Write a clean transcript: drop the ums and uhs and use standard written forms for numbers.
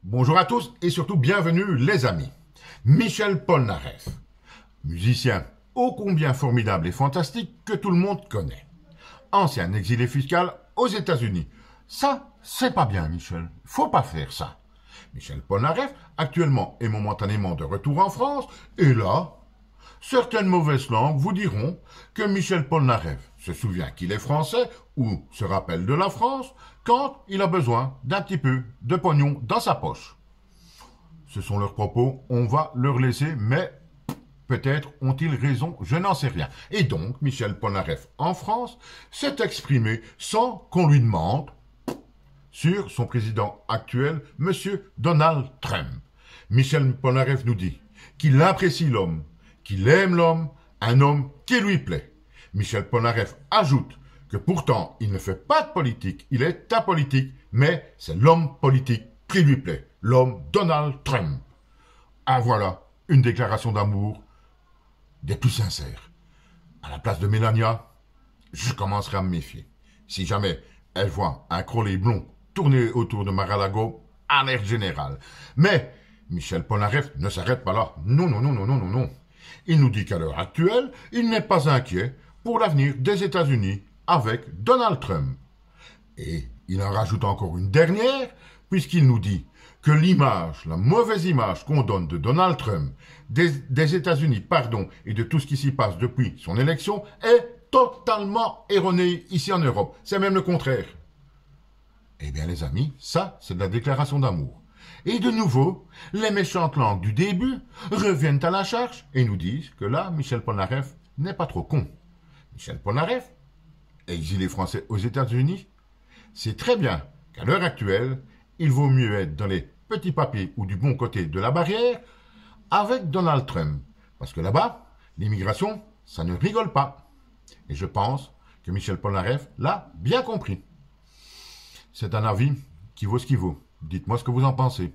Bonjour à tous et surtout bienvenue les amis. Michel Polnareff, musicien ô combien formidable et fantastique que tout le monde connaît. Ancien exilé fiscal aux États-Unis. Ça, c'est pas bien Michel, faut pas faire ça. Michel Polnareff, actuellement et momentanément de retour en France, et là, certaines mauvaises langues vous diront que Michel Polnareff se souvient qu'il est français ou se rappelle de la France quand il a besoin d'un petit peu de pognon dans sa poche. Ce sont leurs propos, on va leur laisser, mais peut-être ont-ils raison, je n'en sais rien. Et donc, Michel Polnareff, en France, s'est exprimé sans qu'on lui demande sur son président actuel, M. Donald Trump. Michel Polnareff nous dit qu'il apprécie l'homme, qu'il aime l'homme, un homme qui lui plaît. Michel Polnareff ajoute que pourtant il ne fait pas de politique, il est apolitique, mais c'est l'homme politique qui lui plaît, l'homme Donald Trump. Ah voilà, une déclaration d'amour des plus sincères. À la place de Mélania, je commencerai à me méfier. Si jamais elle voit un Crowley blond tourner autour de Mar-a-Lago, alerte générale. Mais Michel Polnareff ne s'arrête pas là. Non, non, non, non, non, non, non. Il nous dit qu'à l'heure actuelle, il n'est pas inquiet pour l'avenir des États-Unis avec Donald Trump. Et il en rajoute encore une dernière, puisqu'il nous dit que l'image, la mauvaise image qu'on donne de Donald Trump, des États-Unis, et de tout ce qui s'y passe depuis son élection, est totalement erronée ici en Europe. C'est même le contraire. Eh bien les amis, ça c'est de la déclaration d'amour. Et de nouveau, les méchantes langues du début reviennent à la charge et nous disent que là, Michel Polnareff n'est pas trop con. Michel Polnareff, exilé français aux États-Unis, sait très bien qu'à l'heure actuelle, il vaut mieux être dans les petits papiers ou du bon côté de la barrière avec Donald Trump. Parce que là-bas, l'immigration, ça ne rigole pas. Et je pense que Michel Polnareff l'a bien compris. C'est un avis qui vaut ce qu'il vaut. Dites-moi ce que vous en pensez.